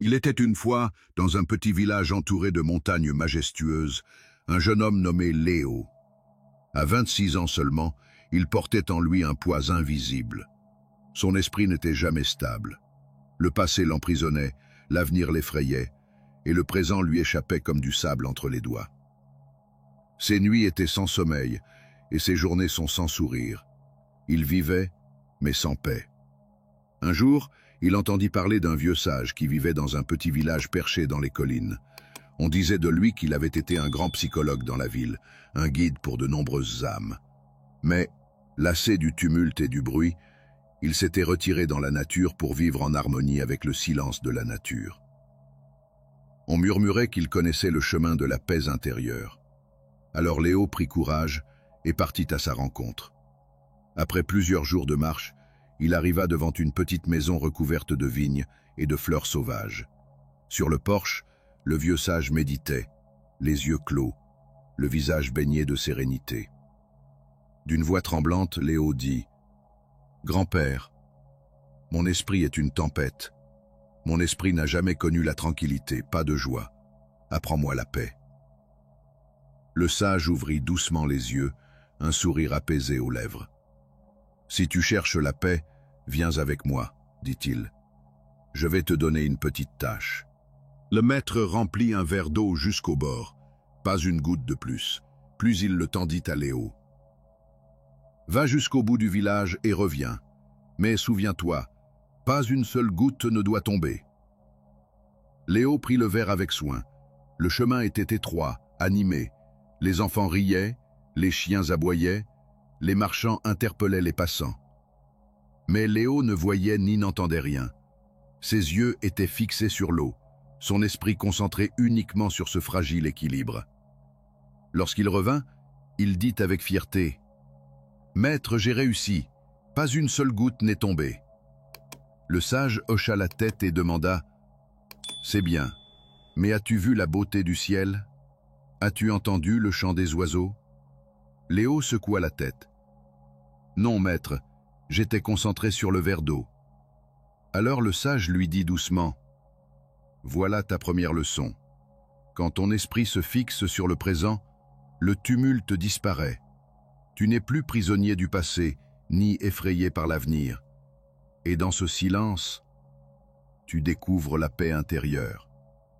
Il était une fois, dans un petit village entouré de montagnes majestueuses, un jeune homme nommé Léo. À 26 ans seulement, il portait en lui un poids invisible. Son esprit n'était jamais stable. Le passé l'emprisonnait, l'avenir l'effrayait, et le présent lui échappait comme du sable entre les doigts. Ses nuits étaient sans sommeil, et ses journées sont sans sourire. Il vivait, mais sans paix. Un jour, il entendit parler d'un vieux sage qui vivait dans un petit village perché dans les collines. On disait de lui qu'il avait été un grand psychologue dans la ville, un guide pour de nombreuses âmes. Mais, lassé du tumulte et du bruit, il s'était retiré dans la nature pour vivre en harmonie avec le silence de la nature. On murmurait qu'il connaissait le chemin de la paix intérieure. Alors Léo prit courage et partit à sa rencontre. Après plusieurs jours de marche, il arriva devant une petite maison recouverte de vignes et de fleurs sauvages. Sur le porche, le vieux sage méditait, les yeux clos, le visage baigné de sérénité. D'une voix tremblante, Léo dit « Grand-père, mon esprit est une tempête. Mon esprit n'a jamais connu la tranquillité, pas de joie. Apprends-moi la paix. » Le sage ouvrit doucement les yeux, un sourire apaisé aux lèvres. « Si tu cherches la paix, viens avec moi, dit-il. Je vais te donner une petite tâche. » Le maître remplit un verre d'eau jusqu'au bord, pas une goutte de plus. Puis il le tendit à Léo. « Va jusqu'au bout du village et reviens. Mais souviens-toi, pas une seule goutte ne doit tomber. » Léo prit le verre avec soin. Le chemin était étroit, animé. Les enfants riaient, les chiens aboyaient, les marchands interpellaient les passants. Mais Léo ne voyait ni n'entendait rien. Ses yeux étaient fixés sur l'eau, son esprit concentré uniquement sur ce fragile équilibre. Lorsqu'il revint, il dit avec fierté « Maître, j'ai réussi, pas une seule goutte n'est tombée. » Le sage hocha la tête et demanda « C'est bien, mais as-tu vu la beauté du ciel? As-tu entendu le chant des oiseaux ?» Léo secoua la tête. « Non, maître, j'étais concentré sur le verre d'eau. » Alors le sage lui dit doucement « Voilà ta première leçon. Quand ton esprit se fixe sur le présent, le tumulte disparaît. Tu n'es plus prisonnier du passé, ni effrayé par l'avenir. Et dans ce silence, tu découvres la paix intérieure. »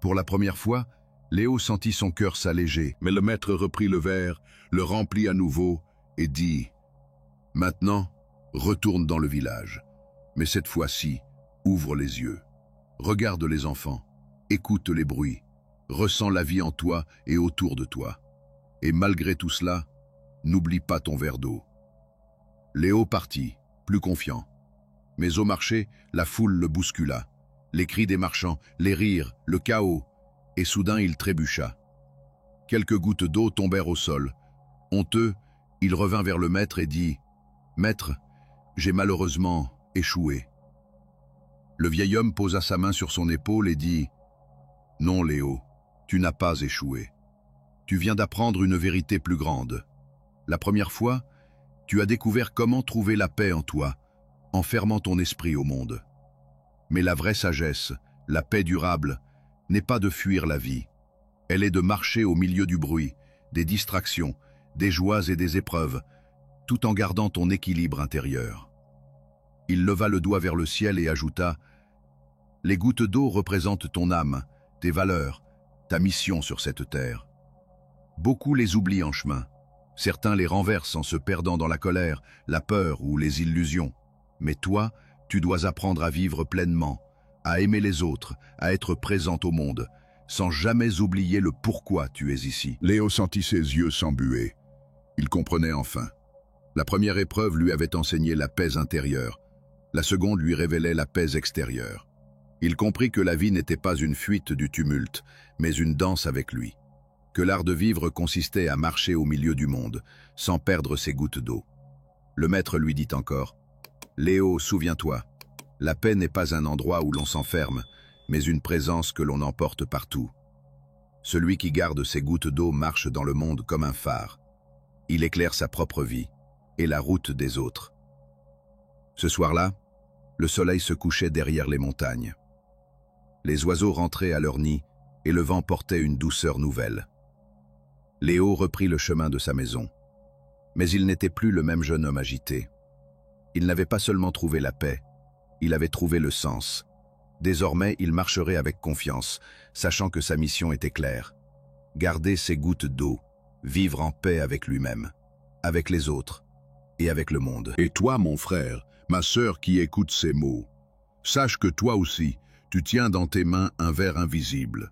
Pour la première fois, Léo sentit son cœur s'alléger, mais le maître reprit le verre, le remplit à nouveau et dit « Maintenant, retourne dans le village. Mais cette fois-ci, ouvre les yeux. Regarde les enfants, écoute les bruits, ressens la vie en toi et autour de toi. Et malgré tout cela, n'oublie pas ton verre d'eau. » Léo partit, plus confiant. Mais au marché, la foule le bouscula. Les cris des marchands, les rires, le chaos, et soudain il trébucha. Quelques gouttes d'eau tombèrent au sol. Honteux, il revint vers le maître et dit « Maître, j'ai malheureusement échoué. » Le vieil homme posa sa main sur son épaule et dit « Non, Léo, tu n'as pas échoué. Tu viens d'apprendre une vérité plus grande. La première fois, tu as découvert comment trouver la paix en toi, en fermant ton esprit au monde. Mais la vraie sagesse, la paix durable, n'est pas de fuir la vie. Elle est de marcher au milieu du bruit, des distractions, des joies et des épreuves, tout en gardant ton équilibre intérieur. » Il leva le doigt vers le ciel et ajouta « Les gouttes d'eau représentent ton âme, tes valeurs, ta mission sur cette terre. Beaucoup les oublient en chemin. Certains les renversent en se perdant dans la colère, la peur ou les illusions. Mais toi, tu dois apprendre à vivre pleinement, à aimer les autres, à être présente au monde, sans jamais oublier le pourquoi tu es ici. » Léo sentit ses yeux s'embuer. Il comprenait enfin. La première épreuve lui avait enseigné la paix intérieure. La seconde lui révélait la paix extérieure. Il comprit que la vie n'était pas une fuite du tumulte, mais une danse avec lui. Que l'art de vivre consistait à marcher au milieu du monde, sans perdre ses gouttes d'eau. Le maître lui dit encore « Léo, souviens-toi, la paix n'est pas un endroit où l'on s'enferme, mais une présence que l'on emporte partout. Celui qui garde ses gouttes d'eau marche dans le monde comme un phare. Il éclaire sa propre vie et la route des autres. » Ce soir-là, le soleil se couchait derrière les montagnes. Les oiseaux rentraient à leur nid et le vent portait une douceur nouvelle. Léo reprit le chemin de sa maison. Mais il n'était plus le même jeune homme agité. Il n'avait pas seulement trouvé la paix, il avait trouvé le sens. Désormais, il marcherait avec confiance, sachant que sa mission était claire. Garder ses gouttes d'eau, vivre en paix avec lui-même, avec les autres et avec le monde. Et toi, mon frère, ma sœur qui écoute ces mots, sache que toi aussi, tu tiens dans tes mains un verre invisible.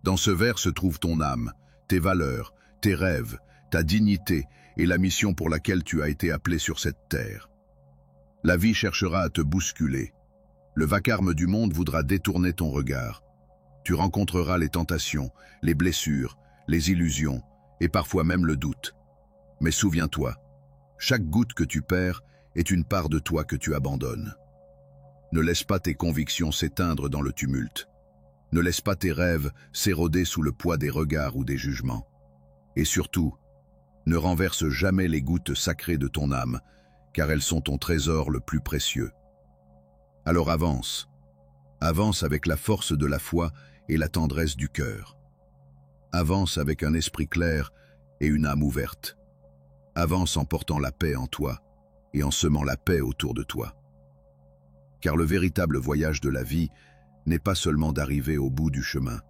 Dans ce verre se trouve ton âme, tes valeurs, tes rêves, ta dignité et la mission pour laquelle tu as été appelé sur cette terre. La vie cherchera à te bousculer. Le vacarme du monde voudra détourner ton regard. Tu rencontreras les tentations, les blessures, les illusions et parfois même le doute. Mais souviens-toi, chaque goutte que tu perds est une part de toi que tu abandonnes. Ne laisse pas tes convictions s'éteindre dans le tumulte. Ne laisse pas tes rêves s'éroder sous le poids des regards ou des jugements. Et surtout, ne renverse jamais les gouttes sacrées de ton âme, car elles sont ton trésor le plus précieux. Alors avance. Avance avec la force de la foi et la tendresse du cœur. Avance avec un esprit clair et une âme ouverte. Avance en portant la paix en toi et en semant la paix autour de toi. Car le véritable voyage de la vie n'est pas seulement d'arriver au bout du chemin,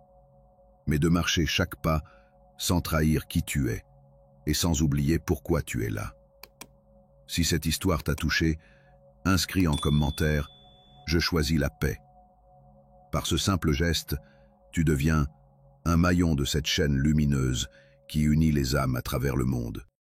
mais de marcher chaque pas sans trahir qui tu es et sans oublier pourquoi tu es là. Si cette histoire t'a touché, inscris en commentaire « Je choisis la paix ». Par ce simple geste, tu deviens un maillon de cette chaîne lumineuse qui unit les âmes à travers le monde.